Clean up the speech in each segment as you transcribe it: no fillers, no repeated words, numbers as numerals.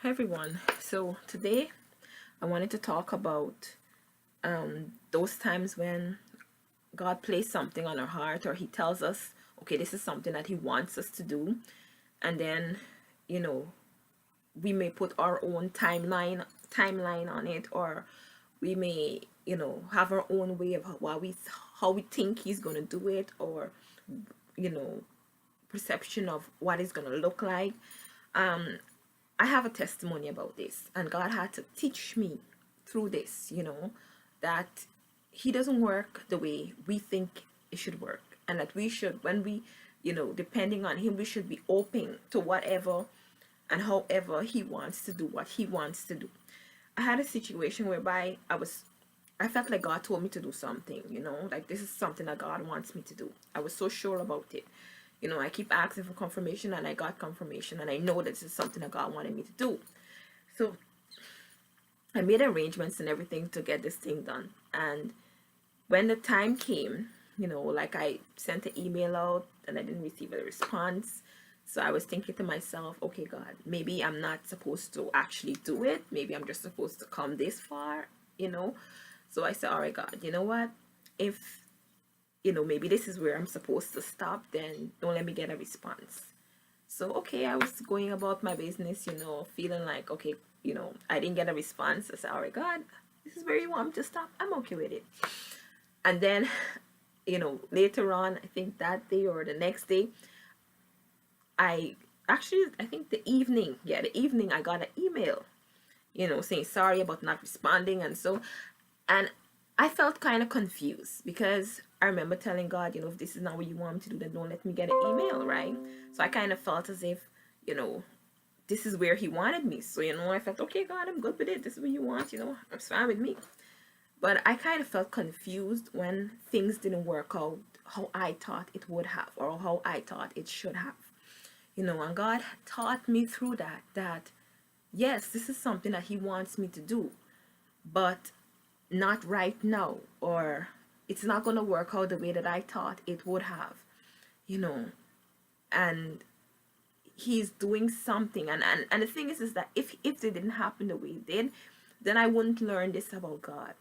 Hi everyone. So today I wanted to talk about those times when God plays something on our heart, or He tells us, okay, this is something that He wants us to do, and then, you know, we may put our own timeline on it, or we may, have our own way of how we think He's gonna do it, or you know, perception of what it's gonna look like. I have a testimony about this, and God had to teach me through this, that He doesn't work the way we think it should work, and that we should, when we, depending on Him, we should be open to whatever and however He wants to do what He wants to do. I had a situation whereby I felt like God told me to do something, like this is something that God wants me to do. I was so sure about it. I keep asking for confirmation, and I got confirmation, and I know that this is something that God wanted me to do. So I made arrangements and everything to get this thing done. And when the time came, like I sent an email out and I didn't receive a response. So I was thinking to myself, okay, God, maybe I'm not supposed to actually do it. Maybe I'm just supposed to come this far, you know. So I said, all right, God, you know what? If maybe this is where I'm supposed to stop, then don't let me get a response. So, okay, I was going about my business, feeling like, okay, I didn't get a response. I said, all right, God, this is where you want me to stop. I'm okay with it. And then, later on, I think that day or the next day, I think the evening, I got an email, saying sorry about not responding. And I felt kind of confused because I remember telling God, if this is not what you want me to do, then don't let me get an email, right? So I kind of felt as if, this is where He wanted me. So, I felt, okay, God, I'm good with it. This is what you want, it's fine with me. But I kind of felt confused when things didn't work out how I thought it would have, or how I thought it should have. And God taught me through that yes, this is something that He wants me to do, but not right now, or it's not going to work out the way that I thought it would have, you know. And He's doing something, and the thing is that if it didn't happen the way it did, then I wouldn't learn this about God,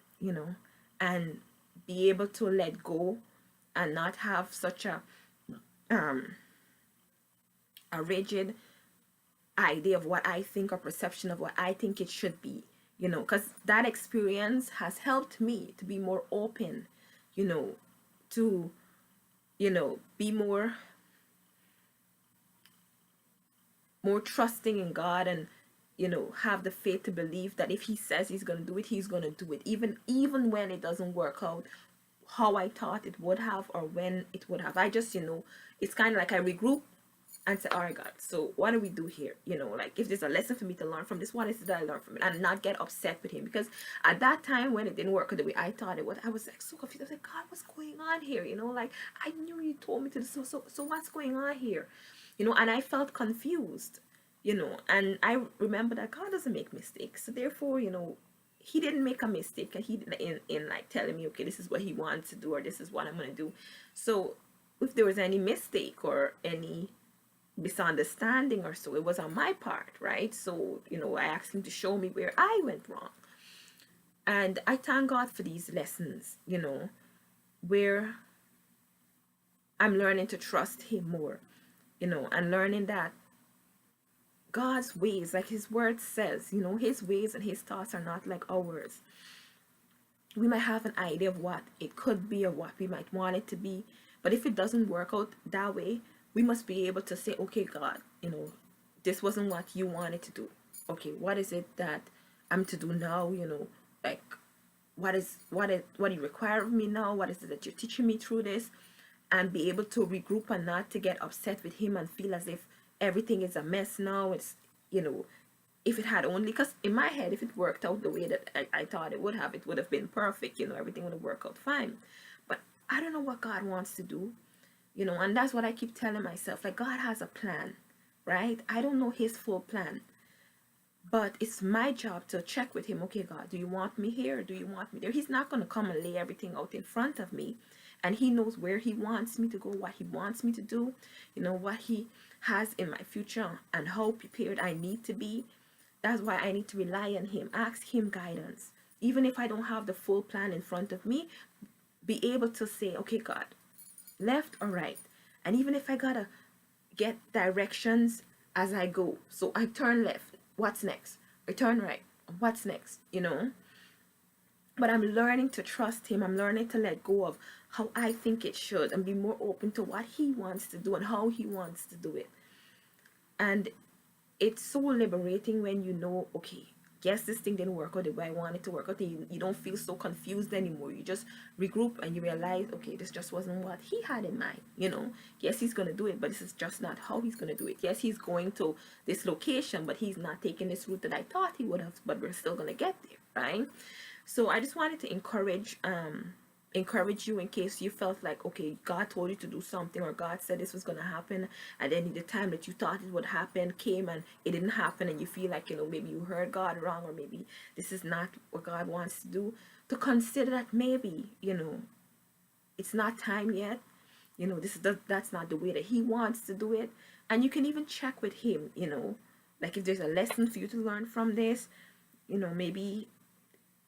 and be able to let go and not have such um a rigid idea of what I think, or perception of what I think it should be, because that experience has helped me to be more open, you know, to, be more trusting in God, and have the faith to believe that if He says He's going to do it, He's going to do it, even when it doesn't work out how I thought it would have, or when it would have. I just, it's kind of like I regroup and say, all right, God, so what do we do here? Like, if there's a lesson for me to learn from this, what is it that I learned from it? And not get upset with Him, because at that time when it didn't work the way I thought it would, I was like so confused. I was like, God, what's going on here? Like, I knew You told me to do so what's going on here? And I felt confused, and I remember that God doesn't make mistakes. So therefore, He didn't make a mistake, and He in like telling me, okay, this is what He wants to do, or this is what I'm going to do. So if there was any mistake or any misunderstanding or so, it was on my part, right? So, I asked Him to show me where I went wrong. And I thank God for these lessons, where I'm learning to trust Him more, and learning that God's ways, like His word says, His ways and His thoughts are not like ours. We might have an idea of what it could be, or what we might want it to be, but if it doesn't work out that way, we must be able to say, okay, God, this wasn't what You wanted to do. Okay, what is it that I'm to do now? Like, what do You require of me now? What is it that You're teaching me through this? And be able to regroup, and not to get upset with Him and feel as if everything is a mess now. It's, if it had only, because in my head, if it worked out the way that I thought it would have been perfect, everything would have worked out fine. But I don't know what God wants to do, and that's what I keep telling myself. Like, God has a plan, right? I don't know His full plan, but it's my job to check with Him. Okay, God, do You want me here, or do You want me there? He's not going to come and lay everything out in front of me, and He knows where He wants me to go, what He wants me to do, what He has in my future, and how prepared I need to be That's why I need to rely on him, ask him guidance. Even if I don't have the full plan in front of me, be able to say, okay, God, left or right. And even if I gotta get directions as I go, so I turn left, what's next? I turn right, what's next? But I'm learning to trust him. I'm learning to let go of how I think it should and be more open to what he wants to do and how he wants to do it. And it's so liberating when you know, okay, guess this thing didn't work out the way I wanted to work out. You don't feel so confused anymore. You just regroup and you realize, okay, this just wasn't what he had in mind. Yes, he's going to do it, but this is just not how he's going to do it. Yes, he's going to this location, but he's not taking this route that I thought he would have, but we're still going to get there, right? So I just wanted to encourage you in case you felt like, okay, God told you to do something, or God said this was going to happen, and then the time that you thought it would happen came and it didn't happen, and you feel like, maybe you heard God wrong, or maybe this is not what God wants to do, to consider that maybe, it's not time yet. That's not the way that he wants to do it. And you can even check with him, like if there's a lesson for you to learn from this, maybe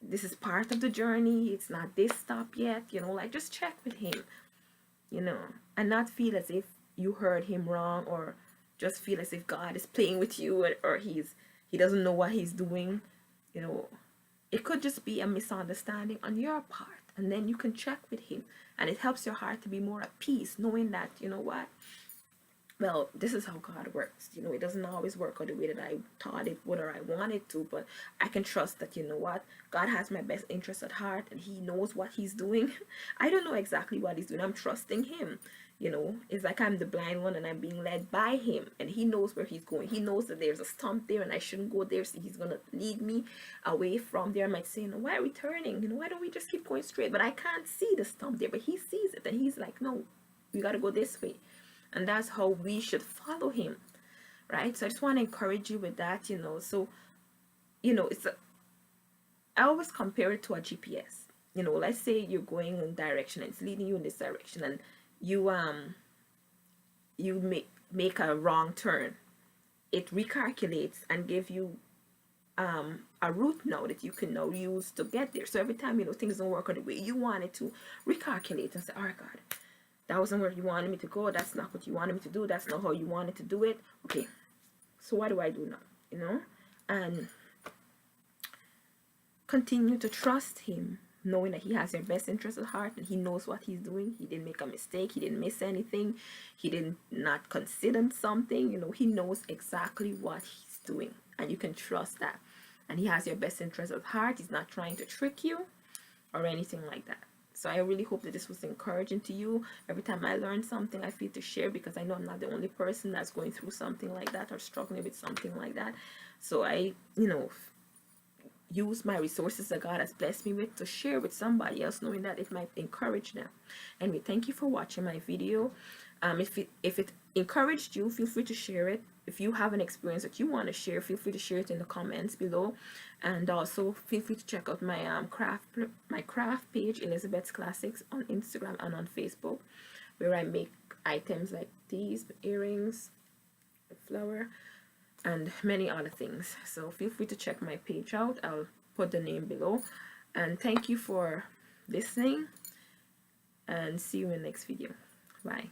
this is part of the journey, it's not this stop yet, like just check with him, and not feel as if you heard him wrong, or just feel as if God is playing with you, or he doesn't know what he's doing. It could just be a misunderstanding on your part, and then you can check with him, and it helps your heart to be more at peace, knowing that, what, well, this is how God works. It doesn't always work out the way that I thought it would or I wanted to, but I can trust that, what, God has my best interest at heart, and he knows what he's doing. I don't know exactly what he's doing. I'm trusting him. It's like I'm the blind one and I'm being led by him, and he knows where he's going. He knows that there's a stump there and I shouldn't go there, so he's going to lead me away from there. I might say, why are we turning? Why don't we just keep going straight? But I can't see the stump there, but he sees it, and he's like, no, we got to go this way. And that's how we should follow him, right? So I just want to encourage you with that, So, I always compare it to a GPS. Let's say you're going in direction and it's leading you in this direction, and you make a wrong turn. It recalculates and give you a route now that you can now use to get there. So every time things don't work out the way you want it to, recalculate and say, all right, God, that wasn't where you wanted me to go. That's not what you wanted me to do. That's not how you wanted to do it. Okay, so what do I do now? And continue to trust him, knowing that he has your best interest at heart, and he knows what he's doing. He didn't make a mistake. He didn't miss anything. He didn't not consider something. He knows exactly what he's doing, and you can trust that. And he has your best interest at heart. He's not trying to trick you or anything like that. So I really hope that this was encouraging to you. Every time I learn something, I feel to share, because I know I'm not the only person that's going through something like that or struggling with something like that. So I, use my resources that God has blessed me with to share with somebody else, knowing that it might encourage them. Anyway, thank you for watching my video. If it encouraged you, feel free to share it. If you have an experience that you want to share, feel free to share it in the comments below. And also feel free to check out my craft page, Elizabeth's Classics, on Instagram and on Facebook, where I make items like these earrings, the flower, and many other things. So feel free to check my page out. I'll put the name below. And thank you for listening, and see you in the next video. Bye.